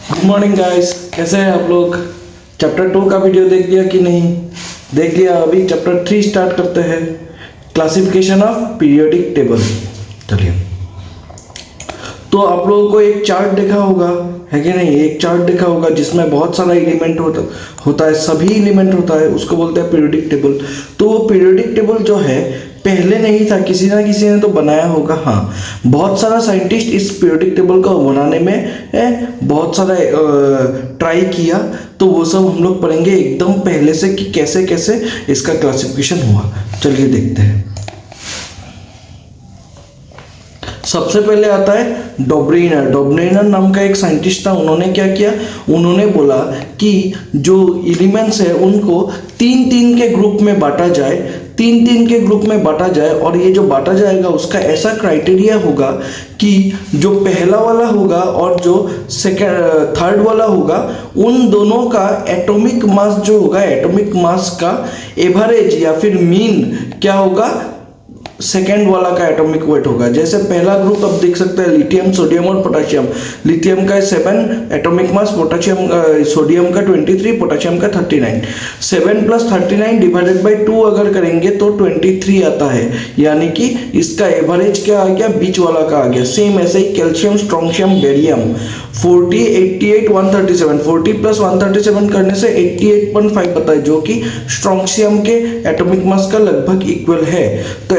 Good morning guys, कैसे हैं आप लोग। चैप्टर 2 का वीडियो देख लिया कि नहीं? देख लिया। अभी चैप्टर 3 स्टार्ट करते हैं, क्लासिफिकेशन ऑफ पीरियोडिक टेबल। चलिए, तो आप लोगों को एक चार्ट देखा होगा, है कि नहीं? एक चार्ट देखा होगा जिसमें बहुत सारा एलिमेंट होता है, सभी एलिमेंट होता है, उसको बोलते हैं पीरियोडिक टेबल। तो वो पीरियोडिक टेबल जो है पहले नहीं था, किसी ना किसी ने तो बनाया होगा। हाँ, बहुत सारा साइंटिस्ट इस पीरियोडिक टेबल को बनाने में बहुत सारा ट्राई किया। तो वो सब हम लोग पढ़ेंगे एकदम पहले से कि कैसे कैसे इसका क्लासिफिकेशन हुआ। चलिए देखते हैं। सबसे पहले आता है डोब्रेनर। डोब्रेनर नाम का एक साइंटिस्ट था। उन्होंने क्या किया, उन्होंने बोला कि जो एलिमेंट्स है उनको तीन तीन के ग्रुप में बांटा जाए, तीन तीन के ग्रुप में बांटा जाए। और ये जो बांटा जाएगा उसका ऐसा क्राइटेरिया होगा कि जो पहला वाला होगा और जो थर्ड वाला होगा, उन दोनों का एटॉमिक मास जो होगा, एटॉमिक मास का एवरेज या फिर मीन क्या होगा, सेकेंड वाला का एटॉमिक वेट होगा। जैसे पहला ग्रुप आप देख सकते हैं, लिथियम, सोडियम और पोटेशियम। लिथियम का 7 एटॉमिक मास, पोटेशियम सोडियम का 23, पोटेशियम का 39। 7 + 39 डिवाइडेड बाई 2 अगर करेंगे तो 23 आता है, यानी कि इसका एवरेज क्या आ गया, बीच वाला का आ गया। सेम ऐसे ही कैल्शियम, स्ट्रोंशियम, बेरियम 40, 88, 137। 40 + 137 करने से 88.5 आता है, जो कि स्ट्रोंशियम के एटॉमिक मास का लगभग इक्वल है। तो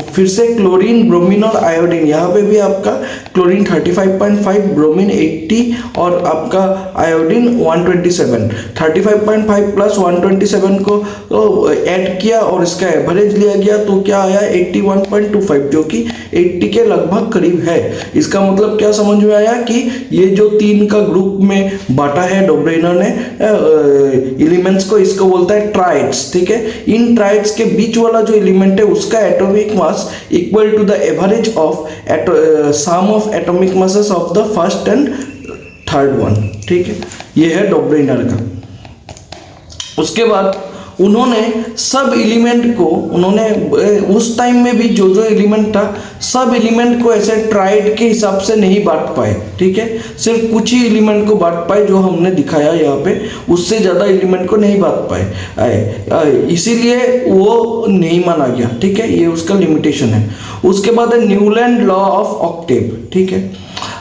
फिर से क्लोरीन, ब्रोमीन और आयोडीन, यहाँ पे भी आपका क्लोरीन 35.5, ब्रोमीन 80 और आपका आयोडीन 127। 35.5 + 127 को ऐड किया और इसका एवरेज लिया गया तो क्या आया, 81.25, जो कि 80 के लगभग करीब है। इसका मतलब क्या समझ में आया कि ये जो तीन का ग्रुप में बांटा है डोब्रेनर ने एलिमेंट्स को, इसको बोलता है ट्राइड्स। ठीक है, इन ट्राइड्स के बीच वाला जो एलिमेंट है उसका atomic mass equal to the average of sum of atomic masses of the first and third one. ठीक है, ये है डोब्रेनर का। उसके बाद उन्होंने सब एलिमेंट को, उन्होंने उस टाइम में भी जो जो एलिमेंट था सब एलिमेंट को ऐसे ट्राइड के हिसाब से नहीं बांट पाए। ठीक है, सिर्फ कुछ ही एलिमेंट को बांट पाए जो हमने दिखाया यहाँ पे, उससे ज़्यादा एलिमेंट को नहीं बांट पाए, इसीलिए वो नहीं माना गया। ठीक है, ये उसका लिमिटेशन है। उसके बाद है न्यूलैंड लॉ ऑफ ऑक्टेव। ठीक है,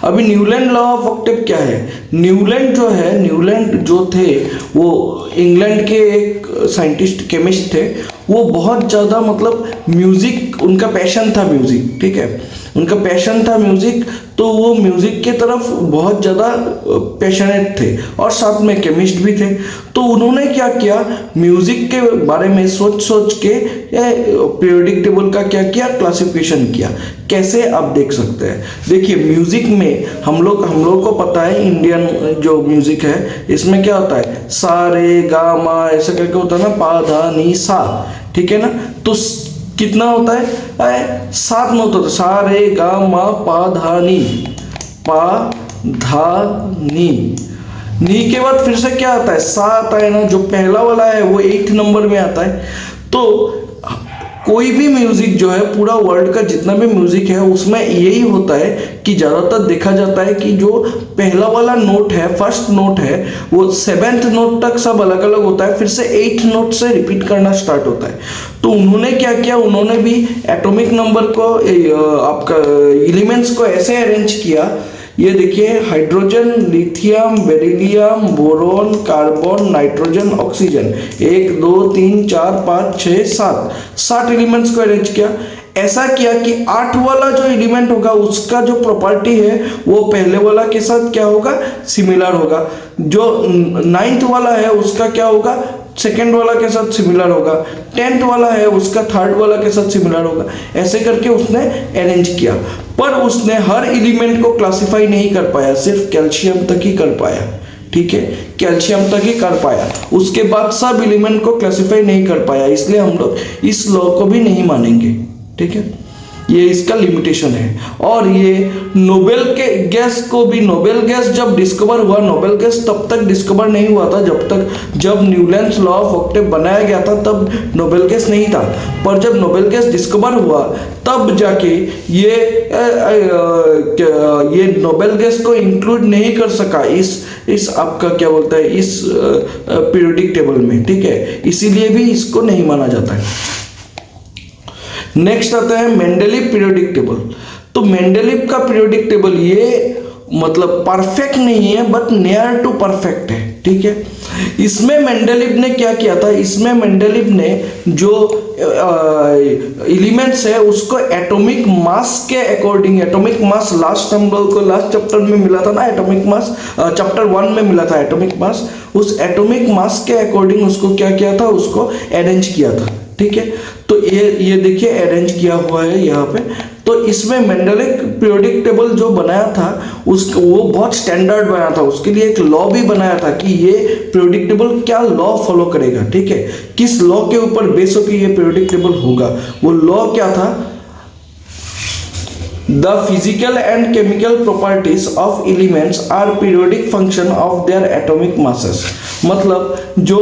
अभी न्यूलैंड लॉ ऑफ ऑक्टेव क्या है? न्यूलैंड जो है, न्यूलैंड जो थे वो इंग्लैंड के एक साइंटिस्ट, केमिस्ट थे। वो बहुत ज़्यादा मतलब म्यूज़िक, उनका पैशन था म्यूज़िक। ठीक है, उनका पैशन था म्यूज़िक, तो वो म्यूज़िक के तरफ बहुत ज़्यादा पैशनेट थे और साथ में केमिस्ट भी थे। तो उन्होंने क्या किया, म्यूज़िक के बारे में सोच सोच के पीरियोडिक टेबल का क्या किया, क्लासिफिकेशन किया। कैसे आप देख सकते हैं, देखिए म्यूज़िक में हम लोग को पता है, इंडियन जो म्यूज़िक है इसमें क्या होता है, सा रे गा मा ऐसा करके होता है ना, पा धा नी सा। ठीक है ना, तो कितना होता है, 7 नोट होता है, सा रे गा मा पा धा नी, पा धा नी। नी के बाद फिर से क्या आता है, सा आता है ना, जो पहला वाला है वो 8th नंबर में आता है। तो कोई भी म्यूजिक जो है, पूरा वर्ल्ड का जितना भी म्यूजिक है उसमें यही होता है कि ज़्यादातर देखा जाता है कि जो पहला वाला नोट है, फर्स्ट नोट है, वो 7th नोट तक सब अलग अलग होता है, फिर से 8th नोट से रिपीट करना स्टार्ट होता है। तो उन्होंने क्या किया, उन्होंने भी एटॉमिक नंबर को, आपका एलिमेंट्स को ऐसे अरेंज किया। ये देखिए, hydrogen, lithium, beryllium, boron, carbon, nitrogen, oxygen, 1 2 3 4 5 6 7 elements को अरेंज किया। ऐसा किया कि 8 वाला जो एलिमेंट होगा उसका जो प्रॉपर्टी है वो पहले वाला के साथ क्या होगा, सिमिलर होगा। जो 9th वाला है उसका क्या होगा, सेकेंड वाला के साथ सिमिलर होगा। 10th वाला है उसका थर्ड वाला के साथ सिमिलर होगा। ऐसे करके उसने अरेंज किया, पर उसने हर एलिमेंट को क्लासिफाई नहीं कर पाया, सिर्फ कैल्शियम तक ही कर पाया। ठीक है, कैल्शियम तक ही कर पाया, उसके बाद सब एलिमेंट को क्लासिफाई नहीं कर पाया, इसलिए हम लोग इस लॉ को भी नहीं मानेंगे। ठीक है, ये इसका लिमिटेशन है। और ये नोबेल के गैस को भी, नोबेल गैस जब डिस्कवर हुआ, नोबेल गैस तब तक डिस्कवर नहीं हुआ था जब न्यूलैंड्स लॉ ऑफ ऑक्टेव बनाया गया था, तब नोबेल गैस नहीं था। पर जब नोबेल गैस डिस्कवर हुआ तब जाके ये नोबेल गैस को इंक्लूड नहीं कर सका इस आपका क्या बोलता है, इस पीरियोडिक टेबल में, ठीक है, इसीलिए भी इसको नहीं माना जाता है। नेक्स्ट आता है मेंडेलीव पीरियोडिक टेबल। तो मेंडेलीव का पीरियोडिक टेबल ये मतलब परफेक्ट नहीं है बट नियर टू परफेक्ट है, ठीक है। इसमें मेंडेलीव ने क्या किया था, इसमें मेंडेलीव ने जो एलिमेंट्स है उसको एटॉमिक मास के अकॉर्डिंग, एटॉमिक मास लास्ट हम लोग को लास्ट चैप्टर में मिला था ना, एटॉमिक मास चैप्टर 1 में मिला था एटॉमिक मास, उस एटॉमिक मास के अकॉर्डिंग उसको क्या किया था, उसको अरेंज किया था, ठीक है। तो ये देखिए अरेंज किया हुआ है यहाँ पे। तो इसमें मेंडेलीव पीरियोडिक टेबल जो बनाया था उसको वो बहुत स्टैंडर्ड बनाया था, उसके लिए एक लॉ भी बनाया था कि ये पीरियोडिक टेबल क्या लॉ फॉलो करेगा, ठीक है, किस लॉ के ऊपर बेस होकर ये पीरियोडिक टेबल होगा। वो लॉ क्या था, the physical and chemical properties of elements are periodic function of their atomic masses. मतलब जो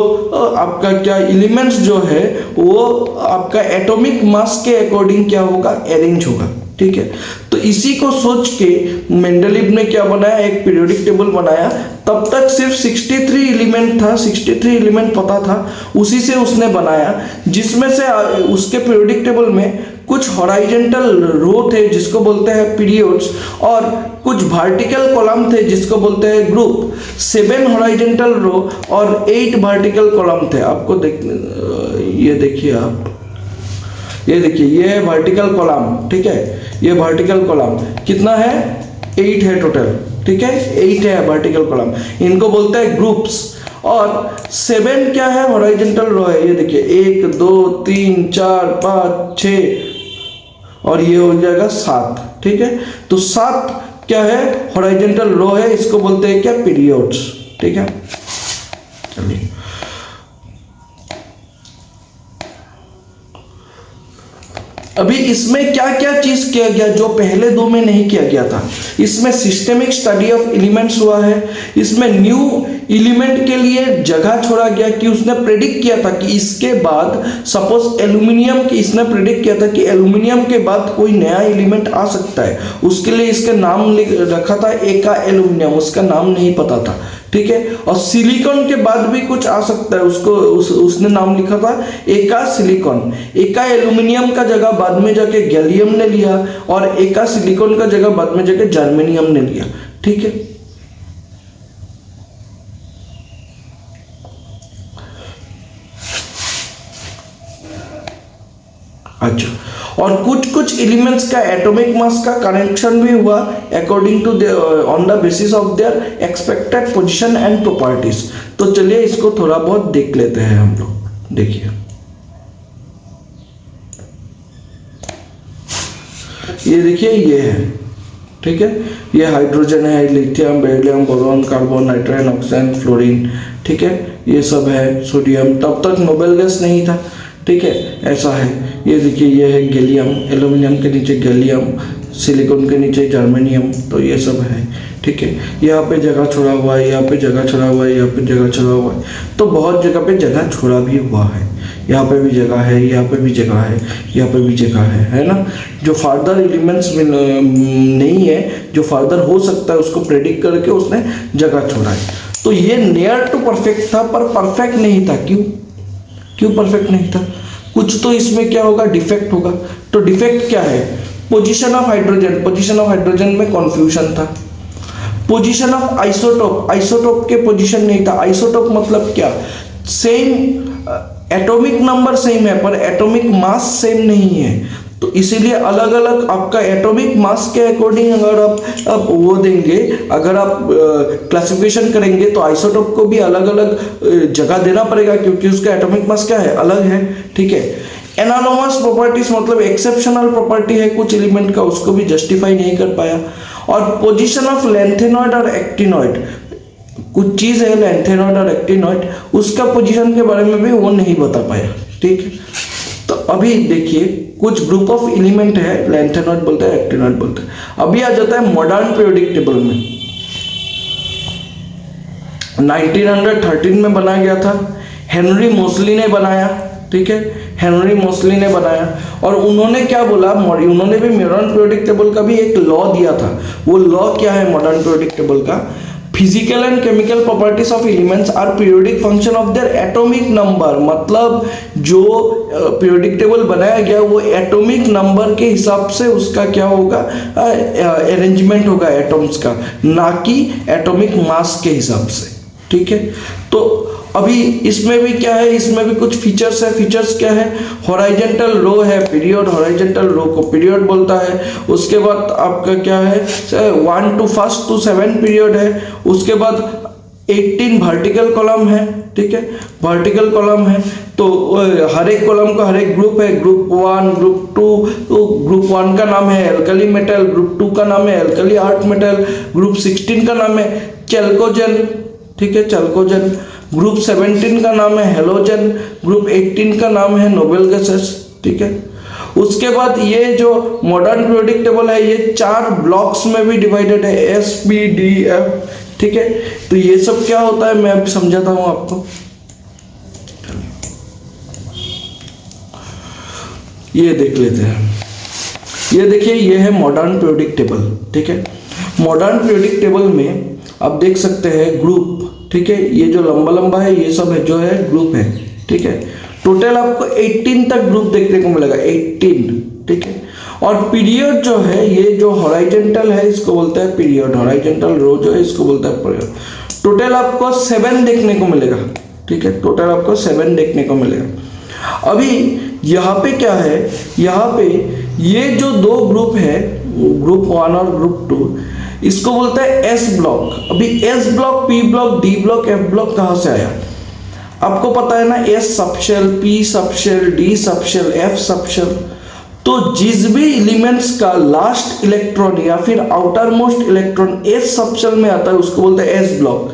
आपका क्या एलिमेंट्स जो है वो आपका एटॉमिक मास के अकॉर्डिंग क्या होगा, अरेंज होगा, ठीक है। तो इसी को सोच के मेंडेलीव ने क्या बनाया, एक पीरियोडिक टेबल बनाया। तब तक सिर्फ 63 एलिमेंट था, 63 एलिमेंट पता था, उसी से उसने बनाया, जिसमें से उसके पीरियोडिक टेबल में कुछ हॉराइजेंटल रो थे जिसको बोलते हैं पीरियड्स, और कुछ वर्टिकल कॉलम थे जिसको बोलते हैं ग्रुप। 7 हॉराइजेंटल रो और 8 वर्टिकल कॉलम थे। आपको ये देखिए आप, ये देखिए ये वर्टिकल कॉलम, ठीक है, ये वर्टिकल कॉलम कितना है, 8 है टोटल, ठीक है, 8 है वर्टिकल कॉलम, इनको बोलते हैं ग्रुप्स। और 7 क्या है, हॉराइजेंटल रो है, ये देखिए 1 2 3 4 5 6 और ये हो जाएगा 7, ठीक है। तो 7 क्या है, हॉराइजेंटल रो है, इसको बोलते हैं क्या, पीरियड्स, ठीक है। चलिए अभी इसमें क्या क्या चीज किया गया जो पहले 2 में नहीं किया गया था। इसमें सिस्टेमिक स्टडी ऑफ एलिमेंट्स हुआ है, इसमें न्यू एलिमेंट के लिए जगह छोड़ा गया कि उसने प्रेडिक्ट किया था कि इसके बाद सपोज एल्यूमिनियम की, इसने प्रेडिक्ट किया था कि एल्यूमिनियम के बाद कोई नया एलिमेंट आ सकता है, उसके लिए इसका नाम रखा था एका एल्यूमिनियम, उसका नाम नहीं पता था, ठीक है। और सिलिकॉन के बाद भी कुछ आ सकता है, उसको उसने नाम लिखा था एका सिलिकॉन। एका एल्यूमिनियम का जगह बाद में जाके गैलियम ने लिया और एका सिलिकॉन का जगह बाद में जाके जर्मेनियम ने लिया, ठीक है। अच्छा, और कुछ एलिमेंट्स का एटॉमिक मास का करेक्शन भी हुआ according to on the basis of their expected position and properties. तो चलिए इसको थोड़ा बहुत देख लेते हैं हम लोग। देखिए ये देखिए ये है, ठीक है, ये हाइड्रोजन है, lithium, beryllium, boron, carbon, nitrogen, oxygen, fluorine, ठीक है, ये सब है, सोडियम। तब तक नोबेल गैस नहीं था, ठीक है, ऐसा है। ये देखिए ये है गैलियम, एल्यूमिनियम के नीचे गैलियम, सिलिकॉन के नीचे जर्मेनियम, तो ये सब है, ठीक है। यहाँ पे जगह छोड़ा हुआ है, यहाँ पे जगह छोड़ा हुआ है, यहाँ पे जगह छोड़ा हुआ है, तो बहुत जगह पे जगह छोड़ा भी हुआ है। यहाँ पे भी जगह है, यहाँ पे भी जगह है, यहाँ पे भी जगह है ना। जो फर्दर एलिमेंट्स नहीं है, जो फर्दर हो सकता है उसको प्रेडिक्ट करके उसने जगह छोड़ा है। तो ये नियर टू परफेक्ट था पर परफेक्ट नहीं था। क्यों परफेक्ट नहीं था? कुछ तो इसमें क्या होगा, डिफेक्ट होगा। तो डिफेक्ट क्या है? Position of hydrogen, position of hydrogen में कॉन्फ्यूजन था। पोजीशन ऑफ आइसोटोप, आइसोटोप के पोजीशन नहीं था। आइसोटोप मतलब क्या? सेम एटॉमिक नंबर सेम है पर एटॉमिक मास सेम नहीं है, तो इसीलिए अलग अलग आपका एटॉमिक मास के अकॉर्डिंग अगर आप वो देंगे, अगर आप क्लासिफिकेशन करेंगे तो आइसोटोप को भी अलग अलग जगह देना पड़ेगा क्योंकि उसका एटॉमिक मास क्या है, अलग है, ठीक है। एनानोमस प्रॉपर्टीज मतलब एक्सेप्शनल प्रॉपर्टी है कुछ एलिमेंट का, उसको भी जस्टिफाई नहीं कर पाया। और पोजीशन ऑफ लेंथेनॉइड और एक्टिनॉइड, कुछ चीज है लेंथेनॉइड और एक्टिनॉइड, उसका पोजीशन के बारे में भी वो नहीं बता पाया, ठीक है। तो अभी देखिए कुछ ग्रुप ऑफ एलिमेंट है, लैंथेनॉइड बोलते हैं, एक्टिनॉइड बोलते हैं। अभी आ जाता है मॉडर्न पीरियोडिक टेबल में। 1913 में बनाया गया था, हेनरी मोसली ने बनाया, ठीक है, हेनरी मोसली ने बनाया। और उन्होंने क्या बोला, उन्होंने भी मॉडर्न पीरियोडिक टेबल का भी एक लॉ दिया था। वो लॉ क्या है मॉडर्न पीरियोडिक टेबल का? Physical and chemical properties of elements are periodic function of their atomic number. मतलब जो पीरियोडिक टेबल बनाया गया वो एटॉमिक नंबर के हिसाब से उसका क्या होगा, अरेंजमेंट होगा एटॉम्स का, ना कि एटॉमिक मास के हिसाब से, ठीक है। तो अभी इसमें भी क्या है, इसमें भी कुछ फीचर्स है। फीचर्स क्या है? हॉराइजेंटल रो है पीरियड, हॉराइजेंटल रो को पीरियड बोलता है। उसके बाद आपका क्या है, 1 to 1st to 7 पीरियड है। उसके बाद 18 वर्टिकल कॉलम है, ठीक है, वर्टिकल कॉलम है। तो हर एक कॉलम का हर एक ग्रुप है, ग्रुप 1, ग्रुप 2। तो ग्रुप 1 का नाम है एल्कली मेटल, ग्रुप 2 का नाम है एल्कली अर्थ मेटल, ग्रुप 16 का नाम है चैल्कोजेन, ठीक है, चैल्कोजेन। ग्रुप 17 का नाम है हेलोजन, ग्रुप 18 का नाम है नोबेल गैसेस, ठीक है। उसके बाद ये जो मॉडर्न पीरियोडिक टेबल है ये 4 ब्लॉक्स में भी डिवाइडेड है, S P D F, ठीक है। तो ये सब क्या होता है मैं अभी समझाता हूं आपको। ये देख लेते हैं, ये देखिए, ये है मॉडर्न पीरियोडिक टेबल, ठीक है। मॉडर्न पीरियोडिक टेबल में आप देख सकते हैं ग्रुप, ठीक है, ये जो लंबा लंबा है ये सब है जो है ग्रुप है, ठीक है। टोटल आपको 18 तक ग्रुप देखने को मिलेगा, 18, ठीक है। और पीरियड जो है, ये जो हॉराइजेंटल है इसको बोलते हैं पीरियड, हॉराइजेंटल रो जो है इसको बोलता है पीरियड। टोटल आपको 7 देखने को मिलेगा, ठीक है, टोटल आपको 7 देखने को मिलेगा। अभी यहाँ पे क्या है, यहाँ पे ये जो 2 ग्रुप है, ग्रुप 1 और ग्रुप 2, इसको बोलते हैं एस ब्लॉक। अभी S block, P block, D block, F block कहां से आया? आपको पता है ना, S subshell, P subshell, D subshell, F subshell. तो जिस भी एलिमेंट्स का लास्ट इलेक्ट्रॉन या फिर outer most electron S subshell में आता है उसको बोलते हैं एस ब्लॉक।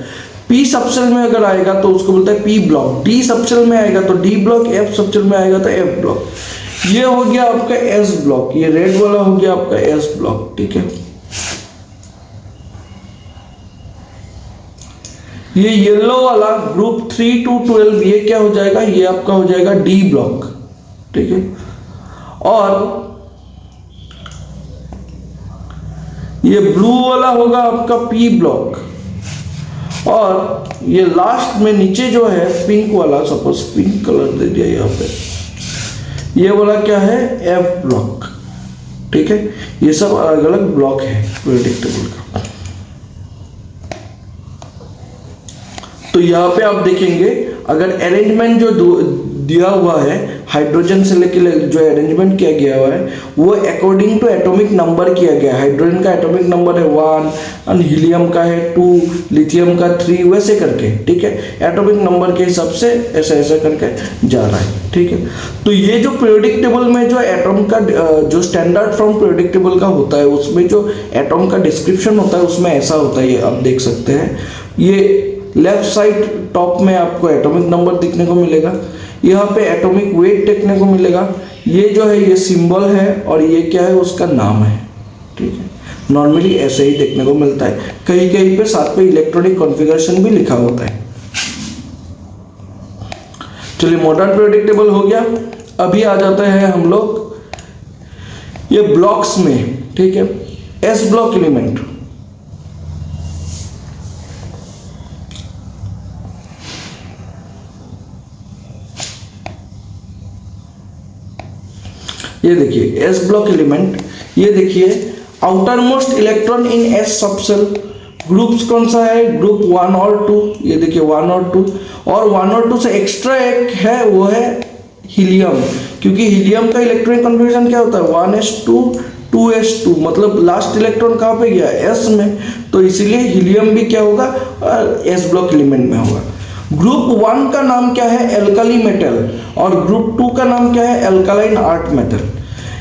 पी सबशेल में अगर आएगा तो उसको बोलते हैं पी ब्लॉक, डी सबशेल में आएगा तो डी ब्लॉक, एफ सबशेल में आएगा तो एफ ब्लॉक। ये हो गया आपका एस ब्लॉक, ये रेड वाला हो गया आपका एस ब्लॉक, ठीक है। ये येलो वाला ग्रुप 3 to 12 ये क्या हो जाएगा, ये आपका हो जाएगा डी ब्लॉक, ठीक है। और ये ब्लू वाला होगा आपका पी ब्लॉक। और ये लास्ट में नीचे जो है पिंक वाला, सपोज पिंक कलर दे दिया यहाँ पे, ये वाला क्या है, एफ ब्लॉक, ठीक है। ये सब अलग अलग ब्लॉक है पीरियोडिक टेबल का। तो यहाँ पे आप देखेंगे अगर अरेंजमेंट जो दिया हुआ है हाइड्रोजन से लेके जो अरेंजमेंट किया गया हुआ है वो अकॉर्डिंग टू एटॉमिक नंबर किया गया है। हाइड्रोजन का एटॉमिक नंबर है 1 और हीलियम का है 2, लिथियम का 3, वैसे करके, ठीक है, एटॉमिक नंबर के हिसाब से ऐसा ऐसा करके जा रहा है, ठीक है। तो ये जो पीरियोडिक टेबल में जो एटॉम का जो स्टैंडर्ड फॉर्म पीरियोडिक टेबल का होता है उसमें जो एटॉम का डिस्क्रिप्शन होता है उसमें ऐसा होता है, ये आप देख सकते हैं। ये लेफ्ट साइड टॉप में आपको एटॉमिक नंबर दिखने को मिलेगा, यहाँ पे एटॉमिक वेट देखने को मिलेगा, ये जो है ये सिंबल है और ये क्या है उसका नाम है, ठीक है। नॉर्मली ऐसे ही देखने को मिलता है, कहीं कहीं पे साथ पे इलेक्ट्रॉनिक कॉन्फ़िगरेशन भी लिखा होता है। चलिए मॉडर्न पीरियोडिक टेबल हो गया। अभी आ जाते हैं हम लोग ये ब्लॉक्स में, ठीक है। एस ब्लॉक एलिमेंट, ये देखिए एस ब्लॉक एलिमेंट, ये देखिए outer most electron in S subshell. Groups कौन सा है, ग्रुप 1 और 2, ये देखिए 1 और 2, और 1 और 2 से एक्स्ट्रा एक है वो है हीलियम, क्योंकि हीलियम का इलेक्ट्रॉनिक कॉन्फ़िगरेशन क्या होता है 1s2 2s2, मतलब लास्ट इलेक्ट्रॉन कहाँ पे गया, s में, तो इसीलिए हीलियम भी क्या होगा एस ब्लॉक एलिमेंट में होगा। ग्रुप 1 का नाम क्या है, एल्कली मेटल, और ग्रुप 2 का नाम क्या है, एल्कालाइन अर्थ मेटल।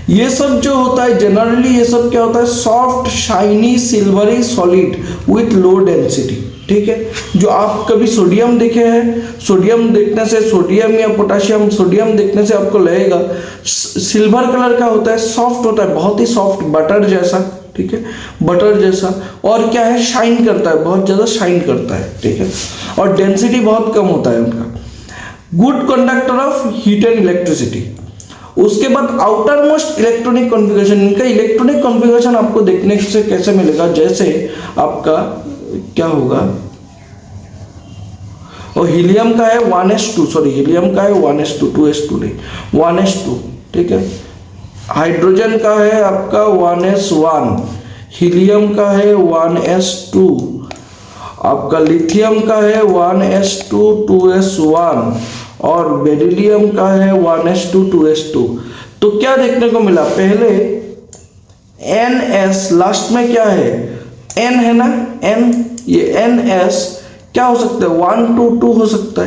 ये सब जो होता है जनरली, ये सब क्या होता है, soft shiny silvery solid with low density, ठीक है। जो आप कभी सोडियम देखे हैं, सोडियम देखने से, सोडियम या पोटाशियम, सोडियम देखने से आपको लगेगा सिल्वर कलर का होता है, सॉफ्ट होता है, बहुत ही सॉफ्ट, बटर जैसा, ठीक है, बटर जैसा। और क्या है, शाइन करता है, बहुत ज़्यादा शाइन करता है, ठीक है। और डेंसिटी बहुत कम होता है उनका। Good conductor of heat and electricity. उसके बाद आउटर मोस्ट इलेक्ट्रॉनिक कॉन्फ़िगरेशन। इनका इलेक्ट्रॉनिक कॉन्फ़िगरेशन आपको देखने से कैसे मिलेगा, जैसे आपका क्या होगा, और हीलियम का है 1s2, सॉरी हीलियम का है 1s2, 2s2 नहीं, 1s2, ठीक है। हाइड्रोजन का है आपका 1s1, हीलियम का है 1s2, आपका लिथियम का है 1s2, 2s1, और बेरिलियम का है 1s2, 2s2। तो क्या देखने को मिला, पहले ns, लास्ट में क्या है, n है ना, n, ये ns क्या हो सकता है, 1 2 2 हो सकता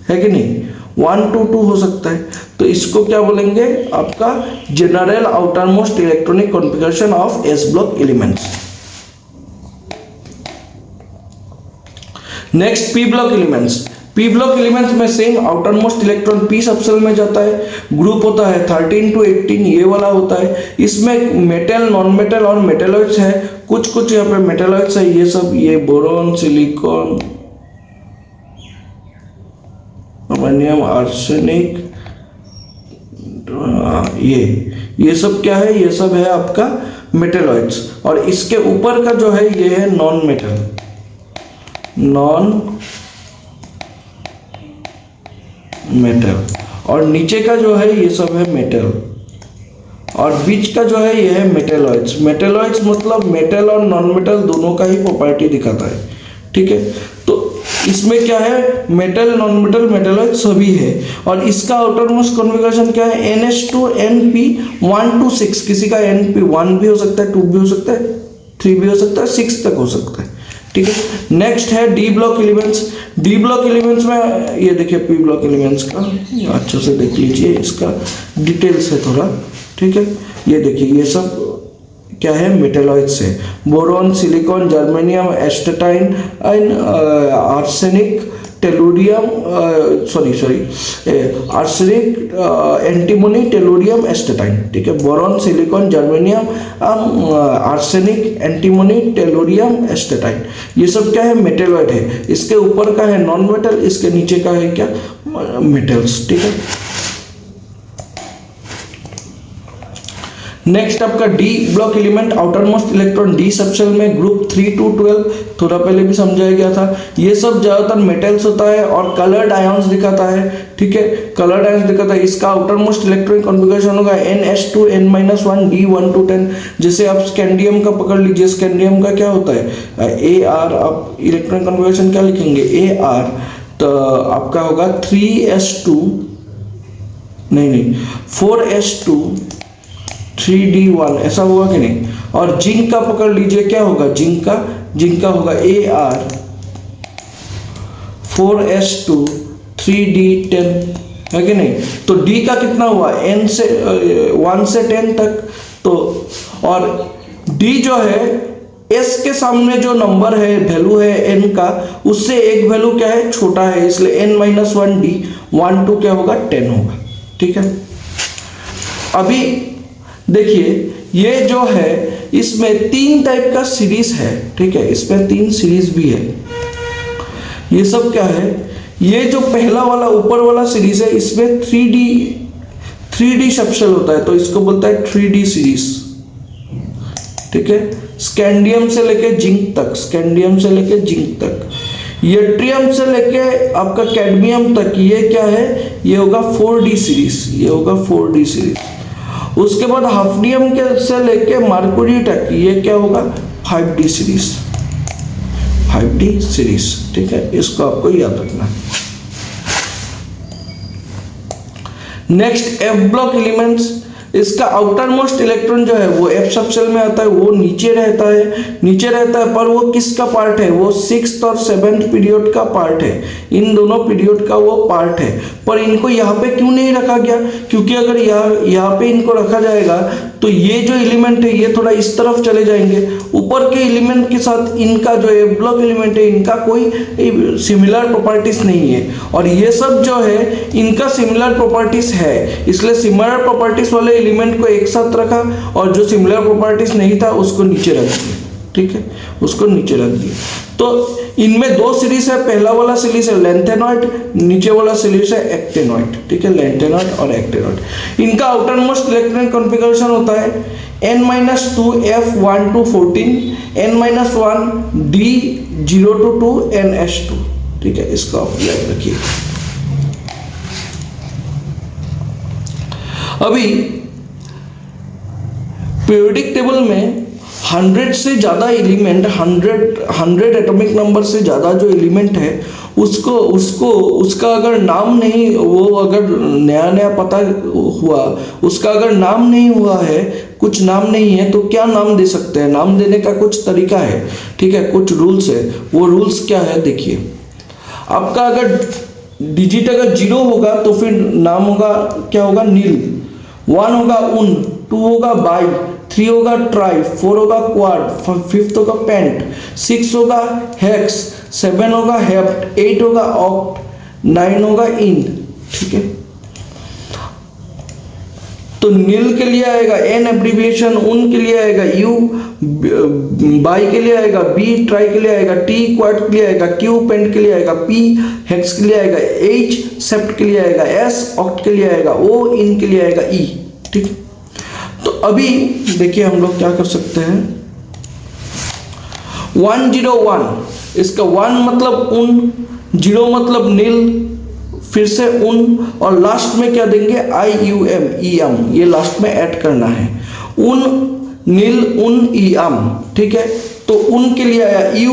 है कि नहीं, 1 2 2 हो सकता है। तो इसको क्या बोलेंगे, आपका general outer most electronic configuration of S block elements. Next P block elements. P block elements में same outer most electron P subshell में जाता है, ग्रुप होता है 13 to 18, ये वाला होता है। इसमें मेटल, नॉन मेटल और मेटेलॉइड्स है, कुछ यहाँ पे मेटेलॉइड्स है, ये सब, ये बोरॉन, सिलिकॉन, अमोनियम, आर्सेनिक, ये सब क्या है, ये सब है आपका मेटेलॉइड्स। और इसके ऊपर का जो है ये है नॉन मेटल, नॉन मेटल, और नीचे का जो है ये सब है मेटल, और बीच का जो है ये है मेटेलॉइड्स। मेटेलॉइड्स मतलब मेटल और नॉन मेटल दोनों का ही प्रॉपर्टी दिखाता है, ठीक है। तो इसमें क्या है, मेटल, नॉन मेटल, मेटेलॉइड सभी है। और इसका आउटर मोस्ट कॉन्फ़िगरेशन क्या है, NH2 NP 1 to 6, किसी का NP1 भी हो सकता है, 2 भी हो सकता है, 3 भी हो सकता है, 6 तक हो सकता है, ठीक है। नेक्स्ट है D block elements. D block elements में ये देखिए पी ब्लॉक एलिमेंट्स का अच्छे से देख लीजिए, इसका डिटेल्स है थोड़ा, ठीक है। ये देखिए ये सब क्या है, मेटेलॉइड्स है, boron, silicon, germanium, astatine, arsenic, tellurium, arsenic, antimony, tellurium, astatine, ठीक है। Boron, silicon, germanium, arsenic, antimony, tellurium, astatine, ये सब क्या है, मेटेलॉइड है। इसके ऊपर का है नॉन मेटल, इसके नीचे का है क्या, मेटल्स, ठीक है। नेक्स्ट आपका D block element, outer most electron D subshell में, ग्रुप 3 to 12, थोड़ा पहले भी समझाया गया था। ये सब ज्यादातर मेटल्स होता है और कलर्ड आयंस दिखाता है, ठीक है, कलर्ड आयंस दिखाता है। इसका आउटर मोस्ट इलेक्ट्रॉनिक कॉन्फ़िगरेशन होगा NH2 N-1 D1 to 10। जैसे आप स्कैंडियम का पकड़ लीजिए, स्कैंडियम का क्या होता है, AR, आप इलेक्ट्रॉनिक कॉन्फ़िगरेशन क्या लिखेंगे, AR, तो आपका होगा 3s2, नहीं 4s2 3d1, ऐसा हुआ कि नहीं। और जिंक का पकड़ लीजिए, क्या होगा, जिंक का होगा AR 4s2 3d10, है कि नहीं। तो D का कितना हुआ, 1 से 10 तक। तो और D जो है, S के सामने जो नंबर है, वैल्यू है N का, उससे एक वैल्यू क्या है, छोटा है, इसलिए N-1 D 1 2 क्या होगा, 10 होगा, ठीक है। अभी देखिए ये जो है, इसमें 3 टाइप का सीरीज है, ठीक है, इसमें 3 सीरीज भी है। ये सब क्या है, ये जो पहला वाला ऊपर वाला सीरीज है, इसमें 3D सबसेल होता है, तो इसको बोलता है 3D सीरीज, ठीक है। स्कैंडियम से लेके जिंक तक, स्कैंडियम से लेके जिंक तक, यट्रियम से लेके आपका कैडमियम तक, ये क्या है, ये होगा 4D सीरीज, ये होगा 4D सीरीज। उसके बाद हफ्नियम के से लेके मरकुरी तक, ये क्या होगा, 5D सीरीज, 5D सीरीज, ठीक है, इसको आपको याद रखना। Next F block elements. इसका आउटर मोस्ट इलेक्ट्रॉन जो है वो एफ सबशेल में आता है, वो नीचे रहता है, पर वो किसका पार्ट है, वो 6th और 7th पीरियड का पार्ट है, इन दोनों पीरियड का वो पार्ट है। पर इनको यहाँ पे क्यों नहीं रखा गया, क्योंकि अगर यहाँ पे इनको रखा जाएगा तो ये जो एलिमेंट है ये थोड़ा इस तरफ चले जाएंगे, ऊपर के एलिमेंट के साथ इनका जो एफ ब्लॉक एलिमेंट है इनका कोई सिमिलर प्रॉपर्टीज नहीं है, और ये सब जो है इनका सिमिलर प्रॉपर्टीज है, इसलिए सिमिलर प्रॉपर्टीज वाले एलिमेंट को एक साथ रखा और जो सिमिलर प्रॉपर्टीज नहीं था उसको नीचे रख दिया। ठीक है, उसको नीचे रख दिया। तो इनमें दो सीरीज है, पहला वाला सीरीज है लेंथेनॉइड, नीचे वाला सीरीज है एक्टेनॉइड। ठीक है, लेंथेनॉइड और एक्टेनॉइड। इनका आउटर मोस्ट इलेक्ट्रॉनिक कॉन्फ़िगरेशन होता है n-2 f1 to 14, n-1 d0 to 2 ns2। ठीक है, इसका आप याद रखिए। अभी पीरियोडिक टेबल में 100 से ज़्यादा एलिमेंट, 100 एटॉमिक नंबर से ज़्यादा जो एलिमेंट है उसका अगर नाम नहीं, वो अगर नया पता हुआ, उसका अगर नाम नहीं हुआ है, कुछ नाम नहीं है, तो क्या नाम दे सकते हैं। नाम देने का कुछ तरीका है। ठीक है, कुछ रूल्स है। वो रूल्स क्या है देखिए। आपका अगर डिजिट अगर 0 होगा तो फिर नाम होगा, क्या होगा, नील। 1 होगा उन, 2 होगा बाई, 3 होगा ट्राई, 4 होगा क्वाड, 5th होगा पेंट, 6 होगा हेक्स, 7 होगा हेप्ट, 8 होगा ऑक्ट, 9 होगा इन। ठीक है, तो नील के लिए आएगा एन एब्रिविएशन, उन के लिए आएगा यू, बाई के लिए आएगा बी, ट्राई के लिए आएगा टी, क्वाड के लिए आएगा क्यू, पेंट के लिए आएगा पी, हेक्स के लिए आएगा एच, सेप्ट के लिए आएगा एस, ऑक्ट के लिए आएगा ओ, इन के लिए आएगा ई। ठीक है, तो अभी देखिए हम लोग क्या कर सकते हैं। 101, इसका 1 मतलब उन, 0 मतलब नील, फिर से उन, और लास्ट में क्या देंगे, IUM, EM, ये लास्ट में ऐड करना है। उन, नील, उन, EM। ठीक है, तो उन के लिए आया यू,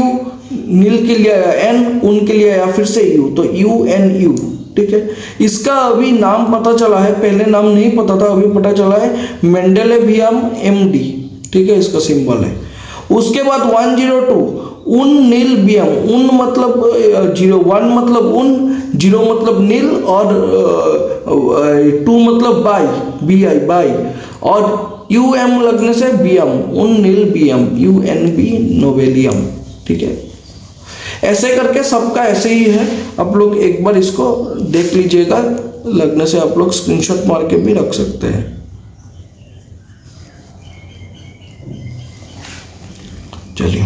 नील के लिए आया एन, उन के लिए आया फिर से यू, तो UNU। ठीक है, इसका अभी नाम पता चला है, पहले नाम नहीं पता था, अभी पता चला है, मेंडेलेवियम MD। ठीक है, इसका सिंबल है। उसके बाद 102, उन नील बियम, उन मतलब 01 मतलब उन, 0 मतलब नील, और 2 मतलब बाई, BI बाई, और UM लगने से बियम, उन नील बियम, UNB नोवेलियम। ठीक है, ऐसे करके सबका ऐसे ही है। आप लोग एक बार इसको देख लीजिएगा, लगने से आप लोग स्क्रीनशॉट मार के भी रख सकते हैं। चलिए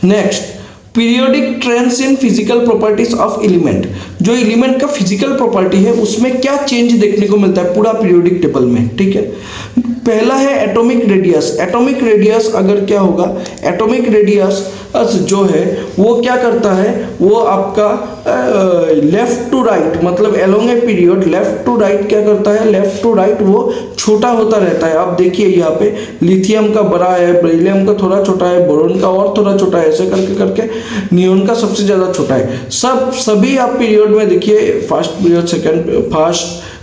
next, periodic trends in physical properties of element. जो एलिमेंट का फिजिकल प्रॉपर्टी है उसमें क्या चेंज देखने को मिलता है पूरा पीरियोडिक टेबल में। ठीक है, पहला है एटॉमिक रेडियस। एटॉमिक रेडियस अगर क्या होगा, एटॉमिक रेडियस जो है वो क्या करता है, वो आपका लेफ्ट टू राइट, मतलब along a period left to right क्या करता है, लेफ्ट टू राइट वो छोटा होता रहता है। आप देखिए यहाँ पे लिथियम का बड़ा है, बेरिलियम का थोड़ा छोटा है, बोरोन का और थोड़ा छोटा है, ऐसे करके करके नियोन का सबसे ज़्यादा छोटा है। सभी आप पीरियड में देखिए, first period,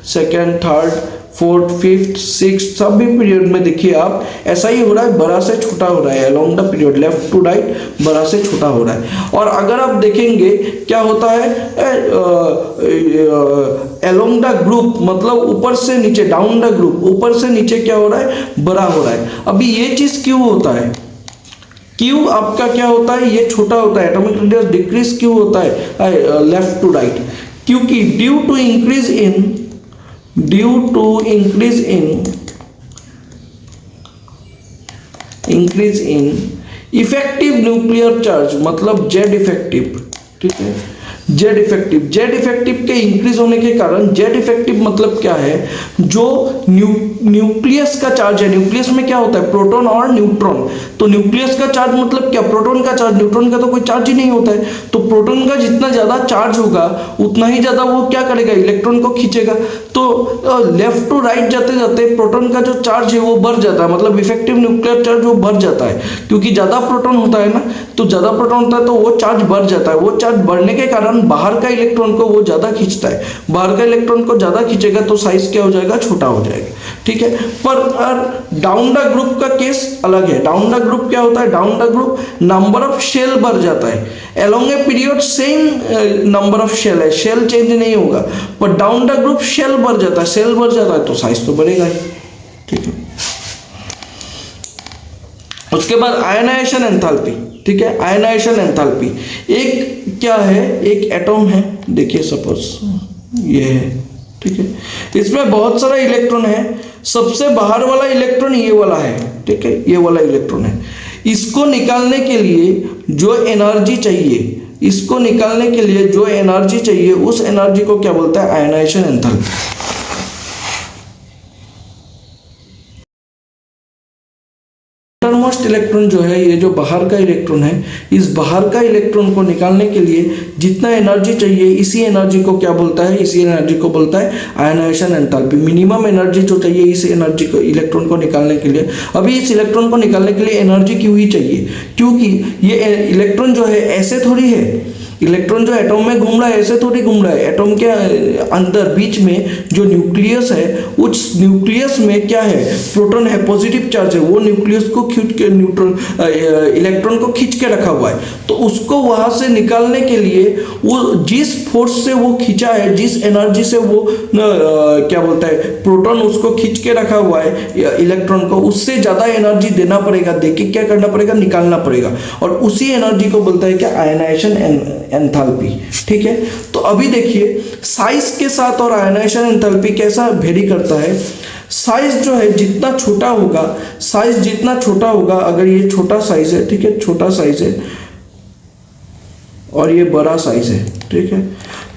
second, third, 4th, 5th, 6th सभी पीरियड में देखिए आप ऐसा ही हो रहा है, बड़ा से छोटा हो रहा है, along the period left to right बड़ा से छोटा हो रहा है। और अगर आप देखेंगे क्या होता है, अलोंग द ग्रुप मतलब ऊपर से नीचे, डाउन द ग्रुप, ऊपर से नीचे क्या हो रहा है, बड़ा हो रहा है। अभी ये चीज क्यों होता है, क्यों आपका क्या होता है, ये छोटा होता है, एटॉमिक रेडियस डिक्रीज क्यों होता है लेफ्ट टू राइट, क्योंकि due to increase in effective nuclear charge, मतलब जेड इफेक्टिव। ठीक है, जेड इफेक्टिव के इंक्रीज होने के कारण, जेड इफेक्टिव मतलब क्या है, जो न्यूक्लियस का चार्ज है, न्यूक्लियस में क्या होता है, प्रोटॉन और न्यूट्रॉन। तो न्यूक्लियस का चार्ज मतलब क्या, प्रोटॉन का चार्ज, न्यूट्रॉन का तो कोई चार्ज ही नहीं होता है। तो प्रोटॉन का जितना ज्यादा चार्ज होगा उतना ही ज्यादा वो क्या करेगा, इलेक्ट्रॉन को खींचेगा। तो लेफ्ट टू राइट जाते जाते प्रोटॉन का जो चार्ज है वो बढ़ जाता है, मतलब इफेक्टिव न्यूक्लियर चार्ज वो बढ़ जाता है, क्योंकि ज्यादा प्रोटॉन होता है ना, तो ज्यादा प्रोटॉन होता है तो वो चार्ज बढ़ जाता है। वो चार्ज बढ़ने के कारण कारण बाहर का इलेक्ट्रॉन को वो ज़्यादा खींचता है, बाहर का इलेक्ट्रॉन को ज़्यादा खींचेगा तो साइज क्या हो जाएगा, छोटा हो जाएगा, ठीक है। पर डाउन द ग्रुप का केस अलग है। डाउन द ग्रुप क्या होता है, down the group number of shell बढ़ जाता है, along a period same number of shell है, शेल चेंज नहीं होगा, पर डाउन द ग्रुप शेल बढ़ जाता है, शेल बढ़ जाता है तो साइज तो बढ़ेगा ही, ठीक है। उसके बाद आयनाइजेशन एंथैल्पी, ठीक है। आयनाइजेशन एंथैल्पी एक क्या है, एक एटॉम है, देखिए सपोज ये है, ठीक है। इसमें बहुत सारा इलेक्ट्रॉन है, सबसे बाहर वाला इलेक्ट्रॉन ये वाला है, ठीक है, ये वाला इलेक्ट्रॉन है। इसको निकालने के लिए जो एनर्जी चाहिए, इसको निकालने के लिए जो एनर्जी चाहिए, उस एनर्जी को क्या बोलता है, आयनाइजेशन एंथैल्पी। इंटरमोस्ट इलेक्ट्रॉन जो है, ये जो बाहर का इलेक्ट्रॉन है, इस बाहर का इलेक्ट्रॉन को निकालने के लिए जितना एनर्जी चाहिए, इसी एनर्जी को क्या बोलता है, इसी एनर्जी को बोलता है आयनाइजेशन एंथैल्पी। मिनिमम एनर्जी जो चाहिए इस एनर्जी को, इलेक्ट्रॉन को निकालने के लिए। अभी इस इलेक्ट्रॉन को निकालने के लिए एनर्जी क्यों ही चाहिए, क्योंकि ये इलेक्ट्रॉन जो है ऐसे थोड़ी है, इलेक्ट्रॉन जो एटॉम में घूम रहा है ऐसे थोड़ी घूम रहा है, एटॉम के अंदर बीच में जो न्यूक्लियस है, उस न्यूक्लियस में क्या है, प्रोटॉन है, पॉजिटिव चार्ज है, वो न्यूक्लियस को खींच के इलेक्ट्रॉन को खींच के रखा हुआ है। तो उसको वहां से निकालने के लिए वो जिस फोर्स से वो खींचा है, जिस एनर्जी से वो क्या बोलता है, प्रोटॉन उसको खींच के रखा हुआ है इलेक्ट्रॉन को, उससे ज्यादा एनर्जी देना पड़ेगा, देके क्या करना पड़ेगा, निकालना पड़ेगा, और उसी एनर्जी को बोलता है क्या, आयनाइजेशन एंथैल्पी, ठीक है। तो अभी देखिए साइज के साथ और आयनाइजेशन एंथैल्पी कैसा वेरी करता है। साइज जो है जितना छोटा होगा, साइज जितना छोटा होगा, अगर ये छोटा साइज है, ठीक है, छोटा साइज है, और ये बड़ा साइज है, ठीक है,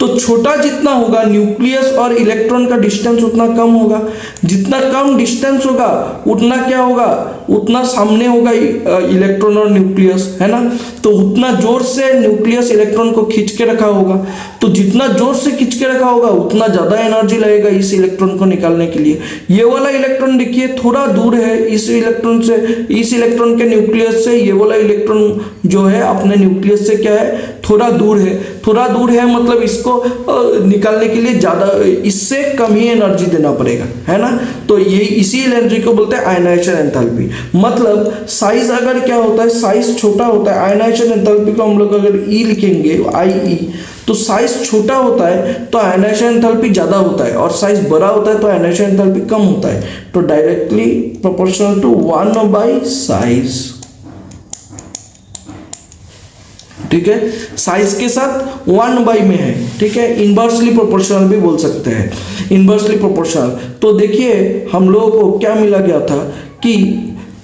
तो छोटा जितना होगा न्यूक्लियस और इलेक्ट्रॉन का डिस्टेंस उतना कम होगा। जितना कम डिस्टेंस होगा उतना क्या होगा, उतना सामने होगा इलेक्ट्रॉन और न्यूक्लियस, है ना। तो उतना जोर से न्यूक्लियस इलेक्ट्रॉन को खींच के रखा होगा, तो जितना जोर से खींच के रखा होगा उतना ज़्यादा एनर्जी लगेगा इस इलेक्ट्रॉन को निकालने के लिए। ये वाला इलेक्ट्रॉन देखिए थोड़ा दूर है इस इलेक्ट्रॉन से, इस इलेक्ट्रॉन के न्यूक्लियस से। ये वाला इलेक्ट्रॉन जो है अपने न्यूक्लियस से क्या है, थोड़ा दूर है, थोड़ा दूर है, मतलब इसको निकालने के लिए ज़्यादा, इससे कम ही एनर्जी देना पड़ेगा, है ना। तो ये इसी एनर्जी को बोलते हैं आयनाइजेशन एंथैल्पी। मतलब साइज अगर क्या होता है, साइज छोटा होता है, आयनाइजेशन एंथैल्पी को हम लोग अगर ई लिखेंगे, IE, तो साइज छोटा होता है तो आयनाइजेशन एंथैल्पी ज़्यादा होता है, और साइज बड़ा होता है तो आयनाइजेशन एंथैल्पी कम होता है। तो directly proportional to 1 by size, ठीक है, साइज के साथ 1 by में है, ठीक है। इनवर्सली प्रोपोर्शनल भी बोल सकते हैं, इनवर्सली प्रोपोर्शनल। तो देखिए हम लोगों को क्या मिला गया था कि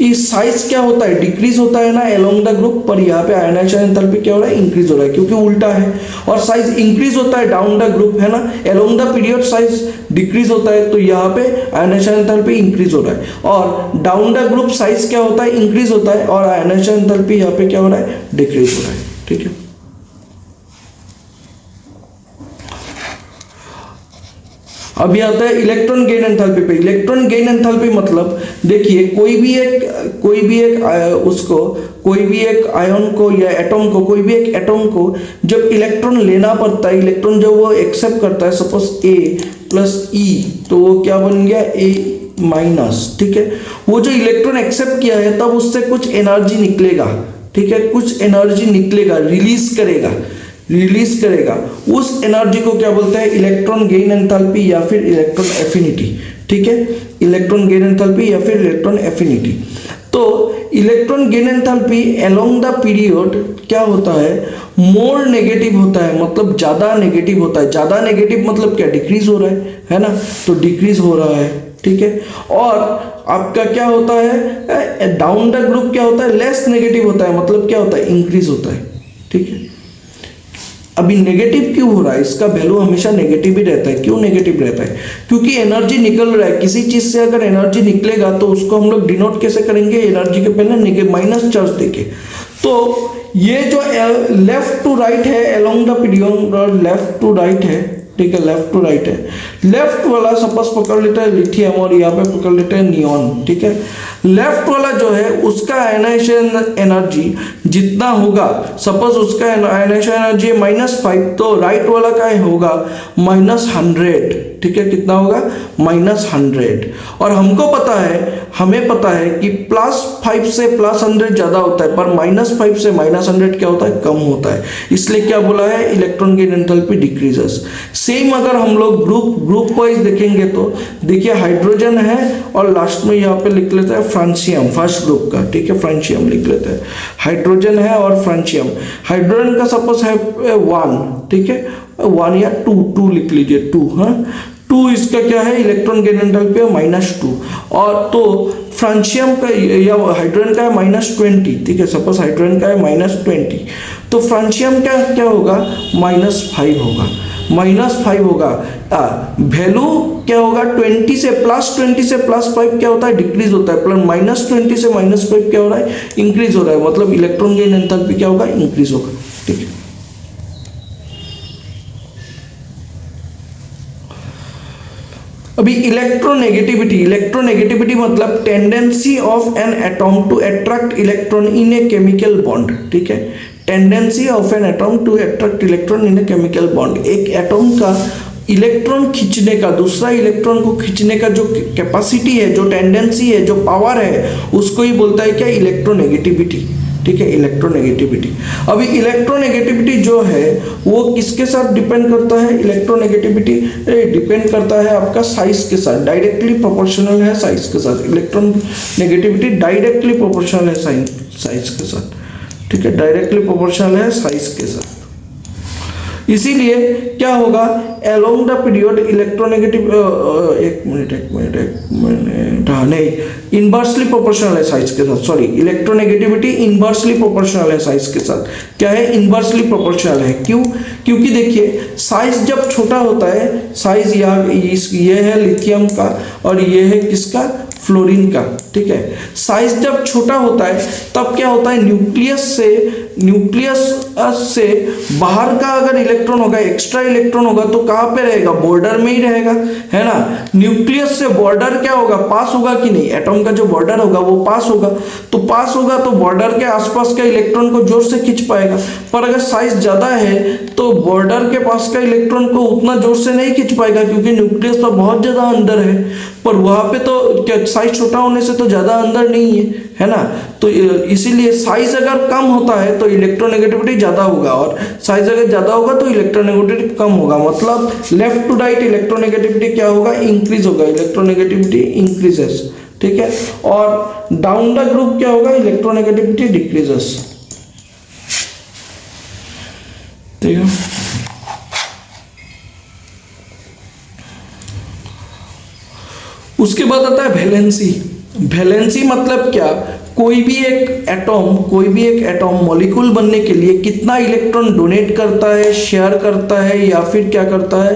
इस साइज क्या होता है, डिक्रीज होता है ना एलोंग द ग्रुप, पर यहाँ पे आयनाइजेशन एंथैल्पी क्या हो रहा है, इंक्रीज हो रहा है, क्योंकि उल्टा है। और साइज इंक्रीज होता है डाउन द ग्रुप, है ना, along the period size decrease होता है, तो यहाँ पे आयनाइजेशन एंथैल्पी इंक्रीज हो रहा है। और डाउन द ग्रुप साइज क्या होता है, इंक्रीज होता है, और आयनाइजेशन एंथैल्पी यहाँ पे क्या हो रहा है, डिक्रीज हो रहा है, ठीक है। अभी आता है इलेक्ट्रॉन गेन एंथैल्पी पे। इलेक्ट्रॉन गेन एंथैल्पी मतलब देखिए कोई भी एक उसको, कोई भी एक आयन को या एटॉम को, कोई भी एक एटॉम को जब इलेक्ट्रॉन लेना पड़ता है, इलेक्ट्रॉन जब वो एक्सेप्ट करता है, सपोज A+E, तो वो क्या बन गया, A-, ठीक है। वो जो इलेक्ट्रॉन एक्सेप्ट किया है तब उससे कुछ एनर्जी निकलेगा, ठीक है, कुछ एनर्जी निकलेगा, रिलीज करेगा। उस एनर्जी को क्या बोलते हैं, इलेक्ट्रॉन गेन एंथैल्पी या फिर इलेक्ट्रॉन एफिनिटी, ठीक है, इलेक्ट्रॉन गेन एंथैल्पी या फिर इलेक्ट्रॉन एफिनिटी। तो electron gain enthalpy along the period क्या होता है, मोर नेगेटिव होता है, मतलब ज्यादा नेगेटिव होता है। ज्यादा नेगेटिव मतलब क्या, डिक्रीज हो रहा है ना, तो डिक्रीज हो रहा है, ठीक है। और आपका क्या होता है, डाउन द ग्रुप क्या होता है, लेस नेगेटिव होता है, मतलब क्या होता है, इंक्रीज होता है, ठीक है। अभी नेगेटिव क्यों हो रहा है, इसका वैल्यू हमेशा नेगेटिव ही रहता है। क्यों नेगेटिव रहता है, क्योंकि एनर्जी निकल रहा है। किसी चीज से अगर एनर्जी निकलेगा तो उसको हम लोग डिनोट कैसे करेंगे, एनर्जी के पहले माइनस चार्ज देके। तो ये जो लेफ्ट टू राइट है along the period, left to right है, ठीक है, लेफ्ट टू राइट है। लेफ्ट वाला सपोज पकड़ लेते हैं लिथियम और यहाँ पे पकड़ लेते हैं नियॉन, ठीक है। लेफ्ट वाला जो है उसका आयनाइजेशन एनर्जी जितना होगा, सपोज उसका आयनाइजेशन एनर्जी -5, तो राइट वाला का होगा -100, ठीक है, कितना होगा -100। और हमको पता है, हमें पता है कि +5 से +100 ज्यादा होता है, पर -5 से -100 क्या होता है, कम होता है। इसलिए क्या बोला है, electron gain enthalpy decreases. Same अगर हम लोग ग्रुप वाइज देखेंगे तो देखिए हाइड्रोजन है और लास्ट में यहाँ पे लिख लेते हैं फ्रांसियम, फर्स्ट ग्रुप का, ठीक है, फ्रांसियम लिख लेते हैं। हाइड्रोजन है और फ्रांसियम, हाइड्रोजन का सपोज है 1, ठीक है, 1 या 2 लिख लीजिए, 2, हाँ 2 इसका क्या है, इलेक्ट्रॉन गेन एंथैल्पी है -2। और तो फ्रांसियम का या हाइड्रोजन का है -20, ठीक है, सपोज हाइड्रोजन का है -20, तो फ्रांसियम का क्या होगा, -5 होगा, -5 होगा। वैल्यू क्या होगा, 20 से +5 क्या होता है, डिक्रीज होता है, प्लस -20 से -5 क्या हो रहा है, इंक्रीज हो रहा है, मतलब इलेक्ट्रॉन गेन एंथैल्पी क्या होगा, इंक्रीज होगा, ठीक है। अभी इलेक्ट्रोनेगेटिविटी मतलब tendency of an atom to attract electron in a chemical bond, ठीक है, tendency of an atom to attract electron in a chemical bond. एक एटॉम का इलेक्ट्रॉन खींचने का, दूसरा इलेक्ट्रॉन को खींचने का जो कैपेसिटी है, जो टेंडेंसी है, जो पावर है, उसको ही बोलता है क्या, इलेक्ट्रोनेगेटिविटी, ठीक है, इलेक्ट्रोनेगेटिविटी। अभी इलेक्ट्रोनेगेटिविटी जो है वो किसके साथ डिपेंड करता है, इलेक्ट्रोनेगेटिविटी डिपेंड करता है आपका साइज के साथ, डायरेक्टली प्रोपोर्शनल है साइज के साथ। इलेक्ट्रोनेगेटिविटी डायरेक्टली प्रोपोर्शनल है साइज के साथ, ठीक है, डायरेक्टली प्रोपोर्शनल है साइज के साथ। इसीलिए क्या होगा, अलोंग द पीरियड इलेक्ट्रोनेगेटिव, एक मिनट, हाँ नहीं, इनवर्सली प्रोपोर्शनल है साइज के साथ, सॉरी, इलेक्ट्रोनेगेटिविटी इनवर्सली प्रोपोर्शनल है साइज के साथ। क्या है, इनवर्सली प्रोपोर्शनल है, क्यों, क्योंकि देखिए साइज जब छोटा होता है, साइज ये है लिथियम का और ये है किसका, फ्लोरीन का, ठीक है, साइज जब छोटा होता है तब क्या होता है, न्यूक्लियस से बाहर का अगर इलेक्ट्रॉन होगा, एक्स्ट्रा इलेक्ट्रॉन होगा, तो कहाँ पे रहेगा, बॉर्डर में ही रहेगा, है ना। न्यूक्लियस से बॉर्डर क्या होगा, पास होगा कि नहीं, एटॉम का जो बॉर्डर होगा वो पास होगा, तो बॉर्डर के आसपास का इलेक्ट्रॉन को जोर से खींच पाएगा। पर अगर साइज ज्यादा है तो बॉर्डर के पास का इलेक्ट्रॉन को उतना जोर से नहीं खींच पाएगा, क्योंकि न्यूक्लियस तो बहुत ज्यादा अंदर है, पर वहां पे तो क्या साइज छोटा होने से तो ज्यादा अंदर नहीं है ना। तो इसीलिए साइज अगर कम होता है तो इलेक्ट्रोनेगेटिविटी ज्यादा होगा, और साइज अगर ज्यादा होगा तो इलेक्ट्रोनेगेटिविटी कम होगा, मतलब लेफ्ट टू राइट इलेक्ट्रोनेगेटिविटी क्या होगा, इंक्रीज होगा, इलेक्ट्रोनेगेटिविटी इंक्रीजेस, ठीक है, और डाउन द ग्रुप क्या होगा, इलेक्ट्रोनेगेटिविटी डिक्रीजेस, ठीक है। उसके बाद आता है वैलेंसी मतलब क्या, कोई भी एक एटॉम मॉलिक्यूल बनने के लिए कितना इलेक्ट्रॉन डोनेट करता है, शेयर करता है, या फिर क्या करता है,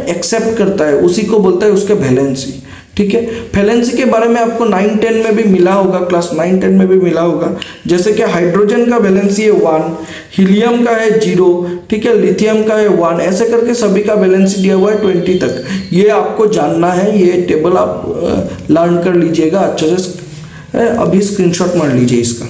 एक्सेप्ट करता है, उसी को बोलता है उसका वैलेंसी, ठीक है। वैलेंसी के बारे में आपको 9-10 में भी मिला होगा, क्लास 9-10 में भी मिला होगा, जैसे कि हाइड्रोजन का वैलेंसी है 1, हीलियम का है 0, ठीक है, लिथियम का है 1, ऐसे करके सभी का वैलेंसी दिया हुआ है 20 तक। ये आपको जानना है, ये टेबल आप लर्न कर लीजिएगा अच्छे से, अभी स्क्रीनशॉट मार लीजिए इसका।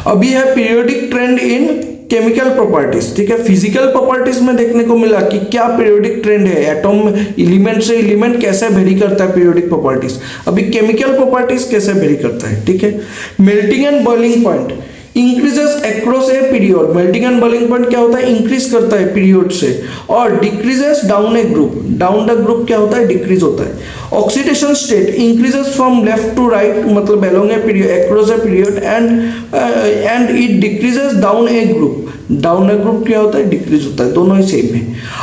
अभी है पीरियोडिक ट्रेंड इन केमिकल प्रॉपर्टीज, ठीक है। फिजिकल प्रॉपर्टीज में देखने को मिला कि क्या पीरियोडिक ट्रेंड है, एटॉम एलिमेंट से एलिमेंट कैसे वेरी करता है पीरियोडिक प्रॉपर्टीज। अभी केमिकल प्रॉपर्टीज कैसे वेरी करता है, ठीक है। Melting and boiling point increases across a period, melting and boiling point क्या होता है, इंक्रीज करता है पीरियड से, और decreases down a group, down the group क्या होता है, डिक्रीज होता है। Oxidation state increases from left to right, मतलब along a period, across a period, and it decreases down a group, down a group क्या होता है, डिक्रीज होता है, दोनों ही सेम है।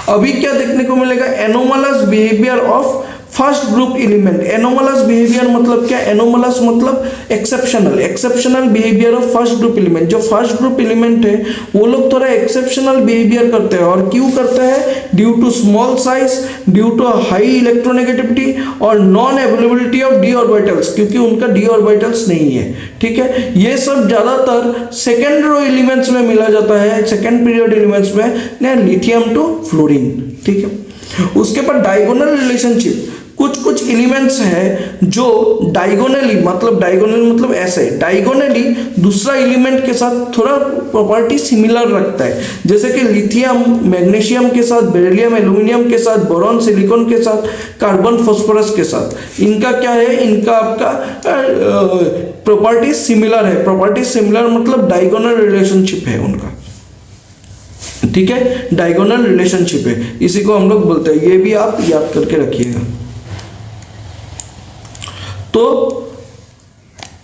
अभी क्या देखने को मिलेगा, anomalous behaviour of first group element. Anomalous behaviour मतलब क्या, एनोमलस मतलब exceptional behaviour of first group element. जो फर्स्ट ग्रुप एलिमेंट है वो लोग थोड़ा एक्सेप्शनल बिहेवियर करते हैं, और क्यों करते हैं, due to small size, due to high electronegativity, और non availability of D orbitals, क्योंकि उनका डी ऑर्बिटल्स नहीं है, ठीक है। ये सब ज्यादातर सेकेंड रो एलिमेंट्स में मिला जाता है, सेकेंड पीरियड एलिमेंट्स में, लिथियम टू फ्लोरीन, ठीक है। उसके बाद डायगोनल रिलेशनशिप, कुछ एलिमेंट्स है जो डायगोनली मतलब ऐसे डायगोनली दूसरा एलिमेंट के साथ थोड़ा प्रॉपर्टी सिमिलर रखता है, जैसे कि लिथियम मैग्नीशियम के साथ, बेरिलियम एल्यूमिनियम के साथ, बोरॉन सिलिकॉन के साथ, कार्बन फास्फोरस के साथ। इनका क्या है, इनका आपका प्रॉपर्टी सिमिलर है। प्रॉपर्टी सिमिलर मतलब डायगोनल रिलेशनशिप है उनका, ठीक है, डायगोनल रिलेशनशिप है, इसी को हम लोग बोलते हैं। ये भी आप याद करके रखिएगा। तो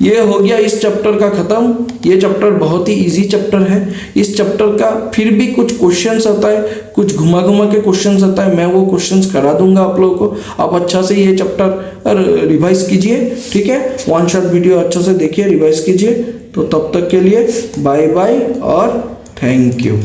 ये हो गया इस चैप्टर का खत्म। ये चैप्टर बहुत ही इजी चैप्टर है। इस चैप्टर का फिर भी कुछ क्वेश्चंस आता है, कुछ घुमा के क्वेश्चंस आता है, मैं वो क्वेश्चंस करा दूंगा आप लोगों को। आप अच्छा से ये चैप्टर रिवाइज कीजिए, ठीक है, वन शॉट वीडियो अच्छा से देखिए, रिवाइज कीजिए। तो तब तक के लिए बाय बाय और थैंक यू।